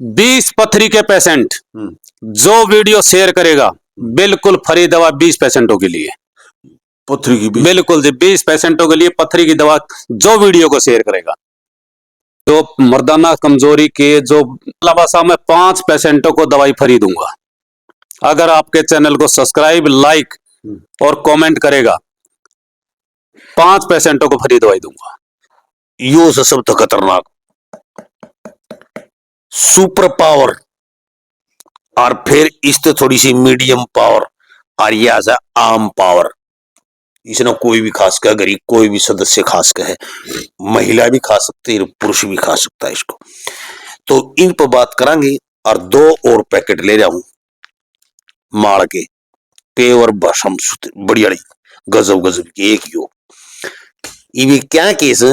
20 पथरी के पेशेंट जो वीडियो शेयर करेगा बिल्कुल फ्री दवा 20 पेशेंटों के लिए। पथरी की बिल्कुल जी 20 पेशेंटों के लिए पथरी की दवा जो वीडियो को शेयर करेगा। तो मर्दाना कमजोरी के जो लबासा में 5 पेशेंटों को दवाई फ्री दूंगा। अगर आपके चैनल को सब्सक्राइब लाइक और कमेंट करेगा 5 पेशेंटों को फ्री दवाई दूंगा। यो से सब तो खतरनाक सुपर पावर और फिर इससे थोड़ी सी मीडियम पावर और यह आम पावर। इसने कोई भी खा सकता है, गरीब कोई भी सदस्य खा सकता है, महिला भी खा सकती है, पुरुष भी खा सकता है इसको। तो इन पर बात करेंगे और 2 और पैकेट ले जाऊं माड़ के पेवर भस्म बढ़िया गजब गजब की एक यो ये क्या केस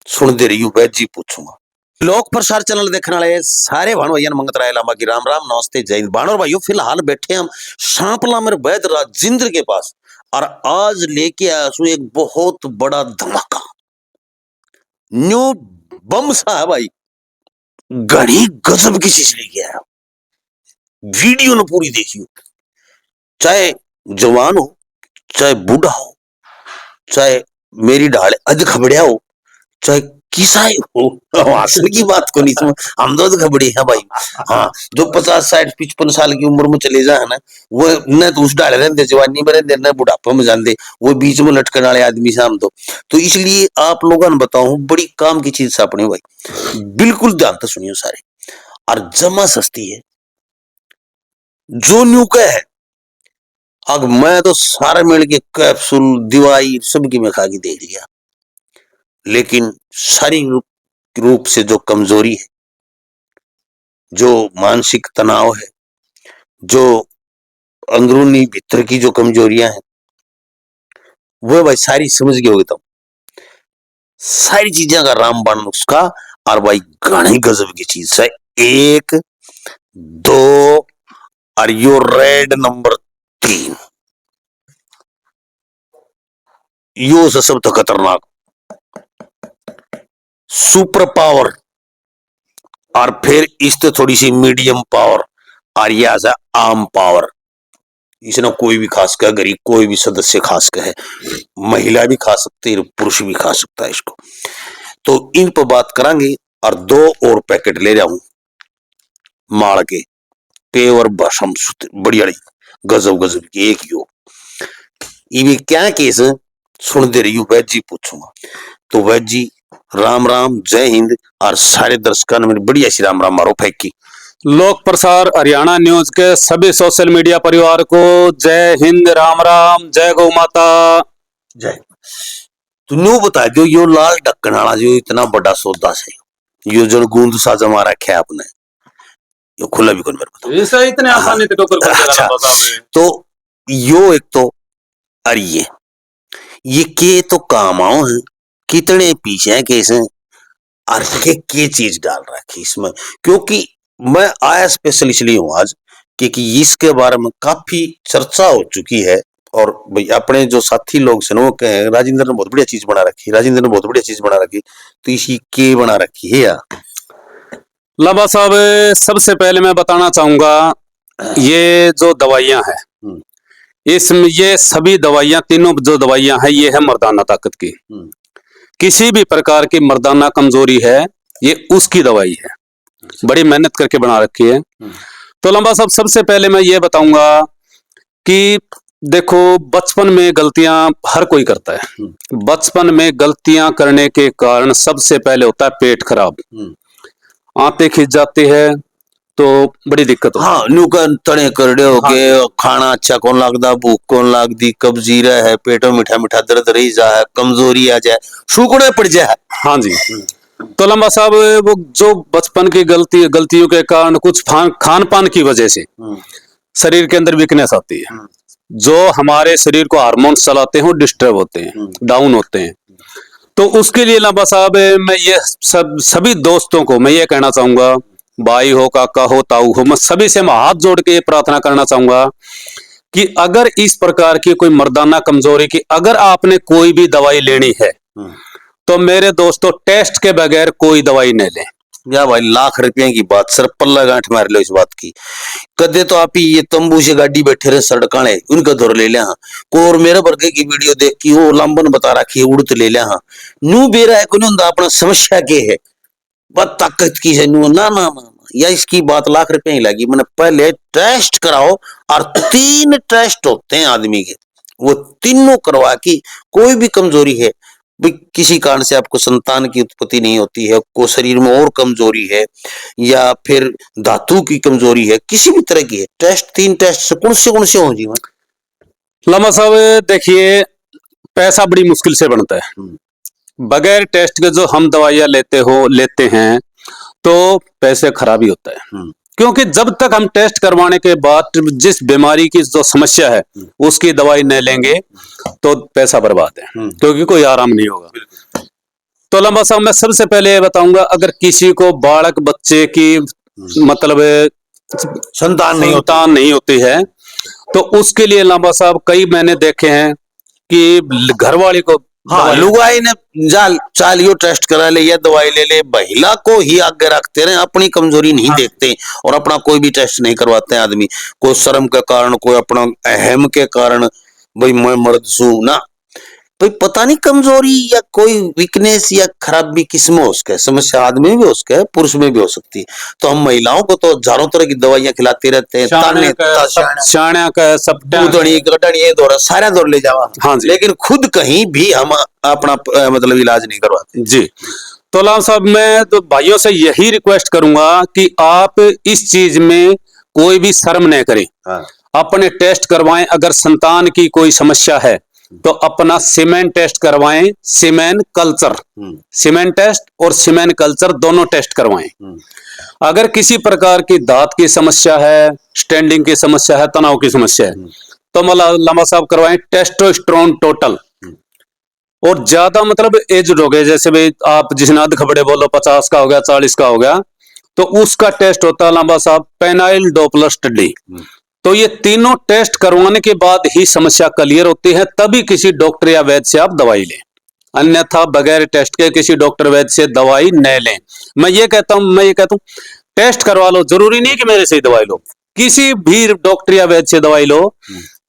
सुन दे रही हूँ वैद जी पूछूंगा। लोक प्रसार चैनल देखने वाले सारे भाण भैया मंगत राय लामा की राम राम नमस्ते जय हिंद। भाणों भाइयों फिलहाल बैठे हम सांपला में वैद राजेंद्र के पास और आज लेके आया हूं एक बहुत बड़ा धमाका न्यू बम सा है भाई, घड़ी गजब की चीज लेके आया। वीडियो ने पूरी देखियो, चाहे जवान हो चाहे बूढ़ा हो चाहे मेरी ढाल अज खबड़िया हो चाहे किसाई हो, हासिल की बात को नहीं समझ हम तो खबड़ी है भाई। हाँ जो 50-60-55 साल की उम्र में चले जाए ना वो न तो उस डाले रहते जवानी में रहते न बुढ़ापे में जाते, वो बीच में लटकने वाले आदमी से हम तो इसलिए आप लोगों ने बताऊं बड़ी काम की चीज अपने भाई बिल्कुल ध्यान से सुनियो सारे। और जमा सस्ती है जो न्यू का है। अब मैं तो सारे मिल के कैप्सूल दवाई सबकी मैं खा के देख लिया, लेकिन शारीरिक रूप से जो कमजोरी है, जो मानसिक तनाव है, जो अंदरूनी भीतर की जो कमजोरियां हैं वो भाई सारी समझ गए होगे। तो सारी चीजें का रामबाण नुस्खा और भाई घनी गजब की चीज है। 1 2 और यो रेड नंबर 3 यो से सब तो खतरनाक सुपर पावर और फिर इससे थोड़ी सी मीडियम पावर और यह आम पावर। इसने कोई भी खा सकता है, गरीब कोई भी सदस्य खा सकता है, महिला भी खा सकती है, पुरुष भी खा सकता है इसको। तो इन पर बात करेंगे और 2 और पैकेट ले जाऊं माड़ के पेवर भस्म बढ़िया गजब गजब की एक यो ये क्या केस सुन दे रही हूँ वैद जी पूछूंगा। तो वैद जी राम राम जय हिंद और सारे दर्शकों ने मेरी बढ़िया सी राम राम मारो फेंकी। लोक प्रसार हरियाणा न्यूज के सभी सोशल मीडिया परिवार को जय हिंद राम राम जय गौ माता जय। तू न्यू बता दो यो लाल ढक्कन वाला जो इतना बड़ा सौदा से यो जो गूंद सा जमा रखे आपने यो खुला भी कौन मेरे को ऐसा इतने आसानी से टोकर अच्छा तो यो एक तो अरे ये के तो काम आओ है कितने पीछे है कैसे और के चीज डाल रखी इसमें, क्योंकि मैं आया स्पेशल इसलिए हूं आज क्योंकि इसके बारे में काफी चर्चा हो चुकी है। और भाई अपने जो साथी लोग से वो कहे राजेंद्र ने बहुत बढ़िया चीज बना रखी, राजेंद्र ने बहुत बढ़िया चीज बना रखी, तो इसी के बना रखी है यार। लाबा साहब सबसे पहले मैं बताना चाहूंगा ये जो दवाइयां हैं इसमें ये सभी दवाइयां तीनों जो दवाइयां हैं ये है मर्दाना ताकत की। किसी भी प्रकार की मर्दाना कमजोरी है ये उसकी दवाई है, बड़ी मेहनत करके बना रखी है। तो लंबा साहब सबसे पहले मैं ये बताऊंगा कि देखो बचपन में गलतियां हर कोई करता है, बचपन में गलतियां करने के कारण सबसे पहले होता है पेट खराब, आंतें खिंच जाती है तो बड़ी दिक्कत होती है। हाँ न्यू का तड़े करड़े हो गए, हाँ। खाना अच्छा कौन लगता, भूख कौन लगती, कब्जी है, पेटों मीठा मीठा दर्द रही जाए, कमजोरी आ जाए, शुक्र पड़ जाए। हाँ जी। तो लंबा साहब वो जो बचपन की गलतियों के कारण कुछ खान पान की वजह से शरीर के अंदर वीकनेस आती है, जो हमारे शरीर को हार्मोन्स चलाते हैं डिस्टर्ब होते हैं, डाउन होते हैं। तो उसके लिए लंबा साहब मैं ये सभी दोस्तों को मैं ये कहना चाहूंगा, भाई हो काका हो ताऊ हो, मैं सभी से मैं हाथ जोड़ के ये प्रार्थना करना चाहूंगा कि अगर इस प्रकार की कोई मर्दाना कमजोरी की अगर आपने कोई भी दवाई लेनी है तो मेरे दोस्तों टेस्ट के बगैर कोई दवाई नहीं लें। या भाई लाख रुपए की बात, सर पल्ला गांठ मार लो इस बात की। कदे तो आप ही ये तंबू से गाड़ी बैठे रहे सड़काने उनका दौर ले लिया, को और मेरे वर्गे की वीडियो देख की वो लंबन बता रखी है उड़त ले लिया, नू बेरा है कोई अपना समस्या के है बात ताकत की है नू ना ना ना या इसकी बात लाख रुपए ही लगी। मैंने पहले टेस्ट कराओ और 3 टेस्ट होते हैं आदमी के, वो तीनों करवा की कोई भी कमजोरी है भाई, किसी कारण से आपको संतान की उत्पत्ति नहीं होती है, को शरीर में और कमजोरी है या फिर धातु की कमजोरी है, किसी भी तरह की है, टेस्ट 3 टेस्ट से कौन से हो जीवन। लामा साहब देखिए, पैसा बड़ी मुश्किल से बनता है, बगैर टेस्ट के जो हम दवाइयां लेते हैं तो पैसे खराब ही होता है, क्योंकि जब तक हम टेस्ट करवाने के बाद जिस बीमारी की जो समस्या है उसकी दवाई नहीं लेंगे तो पैसा बर्बाद है, क्योंकि कोई आराम नहीं होगा। तो लंबा साहब मैं सबसे पहले ये बताऊंगा, अगर किसी को बालक बच्चे की मतलब संतान नहीं होती है तो उसके लिए लंबा साहब कई मैंने देखे हैं कि घरवाली को लुगाई ने जाल चालियो टेस्ट करा ले या दवाई ले ले, महिला को ही आगे रखते रहे, अपनी कमजोरी नहीं देखते और अपना कोई भी टेस्ट नहीं करवाते हैं आदमी, कोई शर्म के कारण, कोई अपना अहम के कारण, भाई मैं मर्द सू ना, भाई पता नहीं कमजोरी या कोई वीकनेस या खराबी किस्म हो उसके, समस्या आदमी में भी हो उसके पुरुष में भी हो सकती है। तो हम महिलाओं को तो हजारों तरह की दवाइयां खिलाते रहते हैं, सारा दौर ले जावा, हाँ लेकिन खुद कहीं भी हम अपना मतलब इलाज नहीं करवाते जी। तो लाल साहब मैं तो भाइयों से यही रिक्वेस्ट करूंगा कि आप इस चीज में कोई भी शर्म न करें, अपने टेस्ट करवाएं। अगर संतान की कोई समस्या है तो अपना सीमेन टेस्ट करवाएं, सीमेन कल्चर, सीमेन टेस्ट और सीमेन कल्चर दोनों टेस्ट करवाएं। अगर किसी प्रकार की दांत की समस्या है, स्टैंडिंग की समस्या है, तनाव की समस्या है तो लामा साहब करवाएं टेस्टोस्टेरोन टोटल। और ज्यादा मतलब एज्ड हो गए, जैसे भाई आप जिसने अध खबड़े बोलो 50 का हो गया, 40 का हो गया, तो उसका टेस्ट होता है लामा साहब पेनाइल डोपलर स्टडी। तो ये तीनों टेस्ट करवाने के बाद ही समस्या क्लियर होती है, तभी किसी डॉक्टर या वैद्य से आप दवाई लें, अन्यथा बगैर टेस्ट के किसी डॉक्टर वैद्य से दवाई न लें। मैं ये कहता हूं टेस्ट करवा लो, जरूरी नहीं कि मेरे से ही दवाई लो, किसी भी डॉक्टर या वैद्य से दवाई लो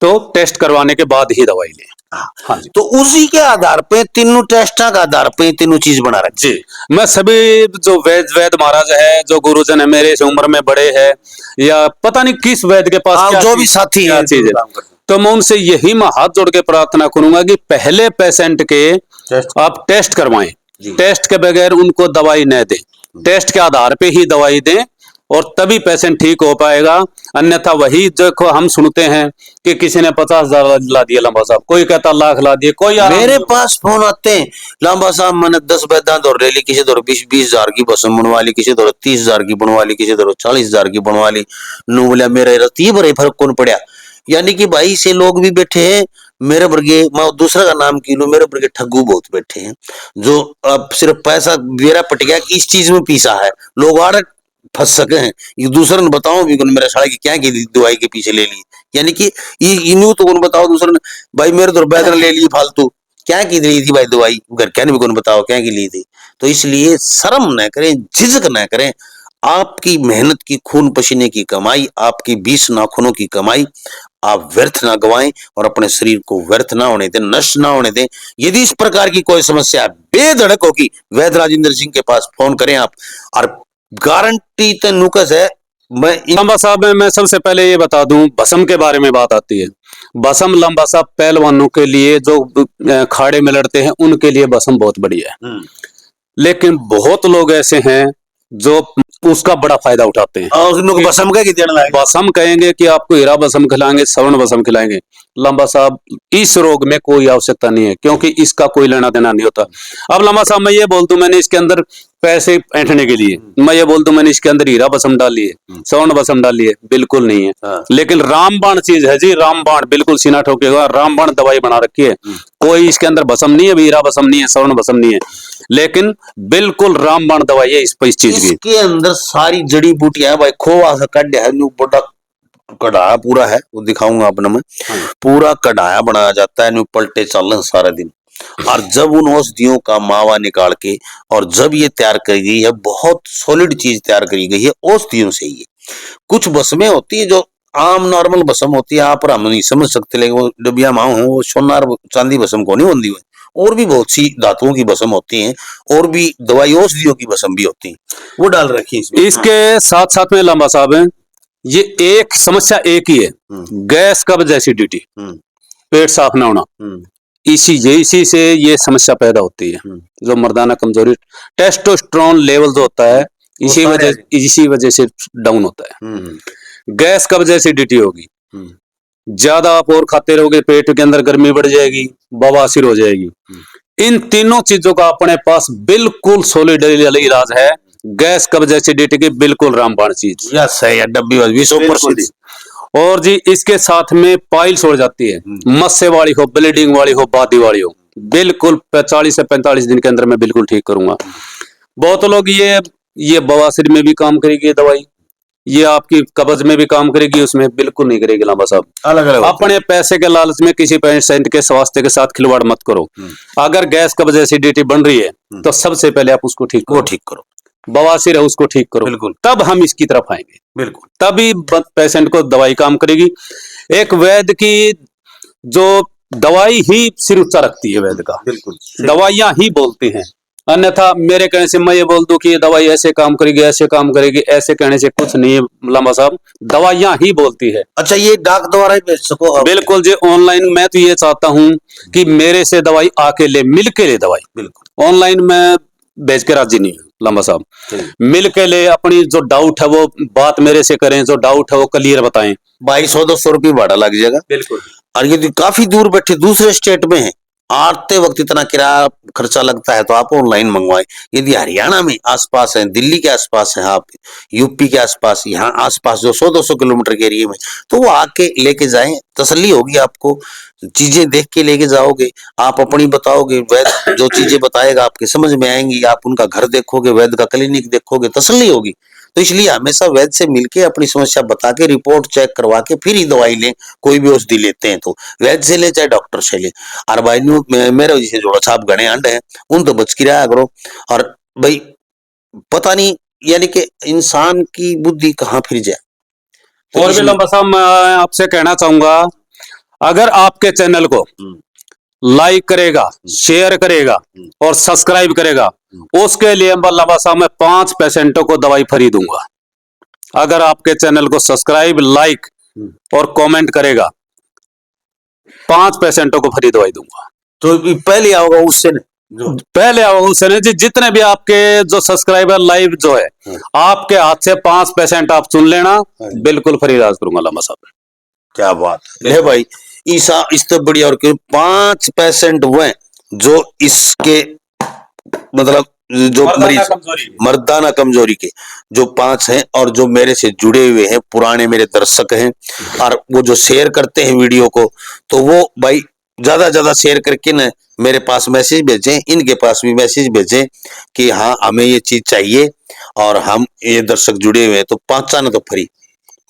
तो टेस्ट करवाने के बाद ही दवाई लें। हाँ जी। तो उसी के आधार पे तीनों टेस्ट का आधार पे तीनों चीज बना रखी जी। मैं सभी जो वैद्य महाराज है, जो गुरुजन है, मेरे से उम्र में बड़े हैं या पता नहीं किस वैद्य के पास जो भी साथी है चीज है, तो मैं उनसे यही मैं हाथ जोड़ के प्रार्थना करूंगा कि पहले पेशेंट के आप टेस्ट करवाएं, टेस्ट के बगैर उनको दवाई न दें, टेस्ट के आधार पे ही दवाई दें और तभी पेशेंट ठीक हो पाएगा। अन्यथा वही जो हम सुनते हैं कि किसी ने 50,000 ला दिया लंबा साहब, कोई कहता लाख ला दिए, कोई मेरे पास फोन आते हैं लंबा साहब मैंने 10 बेदांत और ले ली, किसी दौर 20,000 की बसम बनवा ली, किसी दौर 30,000 की बनवा ली, किसी दौर 40,000 की बनवा ली, नू बोलिया मेरे रती भरे फर्क कौन पड़ा। यानी कि भाई से लोग भी बैठे हैं मेरे वर्गे, मैं दूसरा का नाम की लूं, मेरे वर्गे ठग्गू बहुत बैठे हैं जो अब सिर्फ पैसा बेरा पट गया कि इस चीज में पीसा है, लोग आड़ फंस सके हैं, ये दूसरे ने बताओ भी मेरे साले की क्या की दवाई के पीछे ले ली, यानी कि इन्हों तो कौन बताओ दूसरे ने भाई मेरे तो बैदर ले ली फालतू, क्या की ली थी भाई दवाई घर क्या नहीं कौन बताओ क्या की ली थी। तो इसलिए शर्म न करें, झिझक न करें, आपकी मेहनत की खून पसीने की कमाई, आपकी 20 नाखूनों की कमाई आप व्यर्थ ना गवाएं और अपने शरीर को व्यर्थ ना होने दें, नष्ट ना होने दें। यदि इस प्रकार की कोई समस्या बेधड़क होगी वैद्य राजेंद्र सिंह के पास फोन करें आप, और गारंटी तो नुकस है। लंबा साहब मैं सबसे पहले ये बता दूं, भस्म के बारे में बात आती है, भस्म लंबा साहब पहलवानों के लिए जो खाड़े में लड़ते हैं उनके लिए भस्म बहुत बढ़िया है, लेकिन बहुत लोग ऐसे हैं जो उसका बड़ा फायदा उठाते हैं। भस्म कहेंगे कि आपको हीरा भस्म खिलाएंगे, स्वर्ण भस्म खिलाएंगे। लंबा साहब इस रोग में कोई आवश्यकता नहीं है, क्योंकि इसका कोई लेना देना नहीं होता। अब लंबा साहब मैं ये बोल दूं मैंने इसके अंदर पैसे ऐंठने के लिए, मैं ये बोल दूं मैंने इसके अंदर हीरा भस्म डाली है, स्वर्ण भस्म डाली है, बिल्कुल नहीं है। लेकिन रामबाण चीज है जी, रामबाण बिल्कुल सीना ठोकेगा, रामबाण दवाई बना रखी है, कोई इसके अंदर भस्म नहीं है, हीरा भस्म नहीं है, स्वर्ण भस्म नहीं है, लेकिन बिल्कुल रामबाण दवाई है इस चीज की। इसके अंदर सारी जड़ी बूटियां भाई, खोआ सा कड्या है, बड़ा कढ़ाया पूरा है, वो दिखाऊंगा अपने में, पूरा कढ़ाया बनाया जाता है, पलटे चल सारा दिन, और जब उन औषधियों का मावा निकाल के और जब ये तैयार करी गई है, बहुत सॉलिड चीज तैयार करी गई है औषधियों से। ये कुछ बसमें होती है जो आम नॉर्मल भस्म होती है, आप और हम नहीं समझ सकते, लेकिन वो डबिया माँ हो वो सोनार चांदी भस्म को नहीं होती हुई। और भी बहुत सी धातुओं की भस्म होती हैं, और भी दवाई औषधियों की भस्म भी होती है, वो डाल रखी है इसमें। इसके साथ साथ में लंबा साहब है, ये एक समस्या एक ही है, गैस कब्ज एसिडिटी, पेट साफ न होना, इसी से ये समस्या पैदा होती है। जो मर्दाना कमजोरी, टेस्टोस्टेरोन लेवल जो होता है इसी वजह से डाउन होता है। गैस कब्ज एसिडिटी होगी, ज्यादा आप और खाते रहोगे, पेट के अंदर गर्मी बढ़ जाएगी, बवासीर हो जाएगी। इन तीनों चीजों का अपने पास बिल्कुल सॉलिड इलाज है। गैस कब्ज एसिडिटी की बिल्कुल रामबाण चीज, यस है, डब्बी 100%। और जी इसके साथ में पाइल्स हो जाती है, मस्से वाली हो, ब्लीडिंग वाली हो, बादी वाली हो, बिल्कुल 40 से 45 दिन के अंदर मैं बिल्कुल ठीक करूंगा। बहुत लोग ये बवासीर में भी काम करेगी ये दवाई, ये आपकी कब्ज में भी काम करेगी, उसमें बिल्कुल नहीं करेगी लंबा साहब। अलग अलग अपने पैसे के लालच में किसी पेशेंट के स्वास्थ्य के साथ खिलवाड़ मत करो। अगर गैस कब्ज एसिडिटी बन रही है तो सबसे पहले आप उसको ठीक करो, बवासीर है उसको ठीक करो, बिल्कुल, तब हम इसकी तरफ आएंगे, बिल्कुल, तभी पेशेंट को दवाई काम करेगी। एक वैद्य की जो दवाई ही सिर ऊंचा रखती है, वैद्य का बिल्कुल दवाइयां ही बोलती हैं, अन्यथा मेरे कहने से मैं ये बोल दूं कि ये दवाई ऐसे काम करेगी, ऐसे काम करेगी, ऐसे कहने से कुछ नहीं है लंबा साहब, दवाइयां ही बोलती है। अच्छा, ये डाक द्वारा ही भेज सको आप? बिल्कुल जी, ऑनलाइन मैं तो ये चाहता हूं कि मेरे से दवाई आके ले, मिल के ले दवाई। बिल्कुल, ऑनलाइन में भेज के राजी नहीं हूं लंबा साहब, मिल के ले, अपनी जो डाउट है वो बात मेरे से करें, जो डाउट है वो क्लियर बताएं। 2200-200 रुपये भाड़ा लग जाएगा। बिल्कुल, और यदि काफी दूर बैठे दूसरे स्टेट में है, आते वक्त इतना किराया खर्चा लगता है, तो आप ऑनलाइन मंगवाएं। यदि हरियाणा में आसपास है, दिल्ली के आसपास है, आप यूपी के आसपास, यहाँ आसपास जो 100-200 किलोमीटर के एरिया में, तो वो आके लेके जाएं, तसल्ली होगी आपको, चीजें देख के लेके जाओगे, आप अपनी बताओगे, वैद्य जो चीजें बताएगा आपके समझ में आएंगी, आप उनका घर देखोगे, वैद्य का क्लिनिक देखोगे, तसल्ली होगी। तो इसलिए हमेशा वैद्य से मिलके अपनी समस्या बता के रिपोर्ट चेक करवा के फिर ही दवाई लें। कोई भी औषधि लेते हैं तो वैद्य से ले चाहे डॉक्टर से ले। और भाई मेरे जैसे जोड़ा छाप गणे अंड है, उन तो बच के रहा करो। और भाई पता नहीं, यानी कि इंसान की बुद्धि कहाँ फिर जाए। तो और भी लंबा साहब मैं आपसे कहना चाहूंगा, अगर आपके चैनल को लाइक करेगा, शेयर करेगा और सब्सक्राइब करेगा, उसके लिए लंबा साहब मैं 5 पेशेंटों को दवाई फ्री दूंगा। अगर आपके चैनल को सब्सक्राइब, लाइक और कमेंट करेगा, 5 पेशेंटों को फ्री दवाई दूंगा। तो पहले आओगा उससे पहले उससे नहीं जी, जितने भी आपके जो सब्सक्राइबर लाइव जो है, आपके हाथ से 5 पेशेंट आप चुन लेना, बिल्कुल फ्री इलाज करूंगा लंबा साहब। क्या बात है भाई, ईसा इससे बढ़िया। और 5 पेशेंट हुए जो इसके मतलब जो मरीज मर्दाना कमजोरी के जो 5 हैं, और जो मेरे से जुड़े हुए हैं, पुराने मेरे दर्शक हैं, और वो जो शेयर करते हैं वीडियो को, तो वो भाई ज्यादा शेयर करके न मेरे पास मैसेज भेजें, इनके पास भी मैसेज भेजें कि हाँ हमें ये चीज चाहिए, और हम ये दर्शक जुड़े हुए हैं, तो 5 ना तो फ्री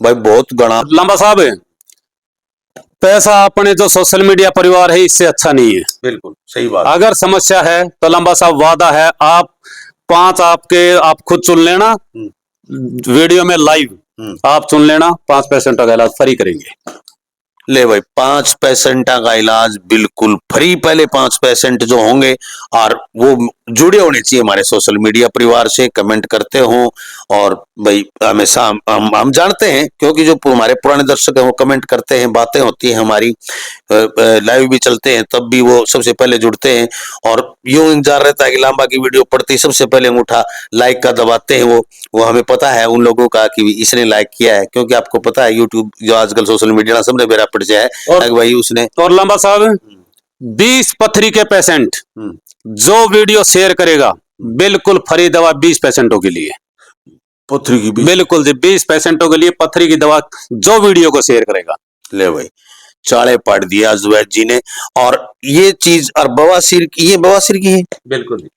भाई, बहुत गणा लंबा साहब। पैसा अपने जो सोशल मीडिया परिवार है इससे अच्छा नहीं है। बिल्कुल सही बात। अगर समस्या है तो लंबा साहब वादा है, आप 5 आप खुद चुन लेना, वीडियो में लाइव आप चुन लेना, 5 पेशेंटों का इलाज फ्री करेंगे। ले भाई, 5 पेशेंट का इलाज बिल्कुल फ्री। पहले 5 पेशेंट जो होंगे, और वो जुड़े होने चाहिए हमारे सोशल मीडिया परिवार से, कमेंट करते हो। और भाई हमेशा हम जानते हैं, क्योंकि जो हमारे पुराने दर्शक हैं वो कमेंट करते हैं, बातें होती हैं हमारी, लाइव भी चलते हैं, तब भी वो सबसे पहले जुड़ते हैं। और यूं इंतजार रहता है कि लांबा की वीडियो पड़ती सबसे पहले अंगूठा लाइक का दबाते हैं। वो हमें पता है उन लोगों का कि इसने लाइक किया है, क्योंकि आपको पता है यूट्यूब जो आजकल सोशल मीडिया सबने मेरा परिचय है, और भाई उसने। और लंबा साहब, 20 पथरी के पेशेंट जो वीडियो शेयर करेगा, बिल्कुल फ्री दवा 20 पेशेंटों के लिए। पथरी की बिल्कुल जी, 20 पेशेंटों के लिए पथरी की दवा जो वीडियो को शेयर करेगा। ले भाई, चाड़े पाट दिया जुवैद जी ने। और ये चीज, और बवासीर की, ये बवासीर की है बिल्कुल।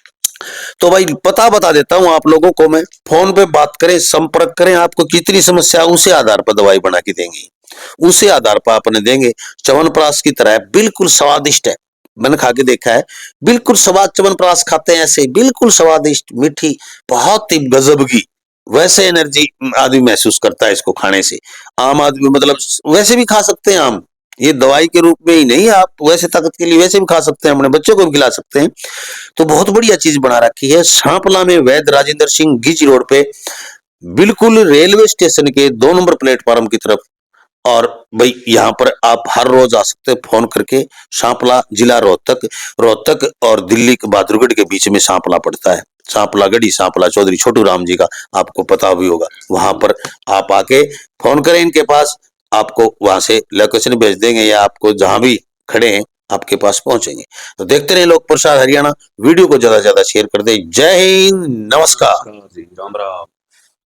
तो भाई पता बता देता हूं आप लोगों को, मैं फोन पे बात करें, संपर्क करें, आपको कितनी समस्या उसे आधार पर दवाई बना के देंगे, उसे आधार पर अपने देंगे। च्यवनप्राश की तरह बिल्कुल स्वादिष्ट है, मैंने खा के देखा है, बिल्कुल स्वाद च्यवनप्राश खाते हैं ऐसे, बिल्कुल स्वादिष्ट मीठी, बहुत ही गजब की, वैसे एनर्जी आदमी महसूस करता है इसको खाने से। आम आदमी मतलब वैसे भी खा सकते हैं आम, ये दवाई के रूप में ही नहीं, आप वैसे ताकत के लिए वैसे भी खा सकते हैं, अपने बच्चों को भी खिला सकते हैं। तो बहुत बढ़िया चीज बना रखी है सांपला में, वैद राजेंद्र सिंह गिच रोड पे, बिल्कुल रेलवे स्टेशन के 2 नंबर प्लेटफार्म की तरफ। और भाई यहाँ पर आप हर रोज आ सकते हैं फोन करके। सांपला जिला रोहतक, रोहतक और दिल्ली के बहादुरगढ़ के बीच में सांपला पड़ता है। सांपला गढ़ी, सांपला चौधरी छोटू राम जी का आपको पता भी होगा। वहां पर आप आके फोन करें इनके पास, आपको वहां से लोकेशन भेज देंगे, या आपको जहां भी खड़े हैं आपके पास पहुंचेंगे। तो देखते रहे लोक प्रसार हरियाणा, वीडियो को ज्यादा से ज्यादा शेयर कर दें। जय हिंद, नमस्कार। जी राम राम।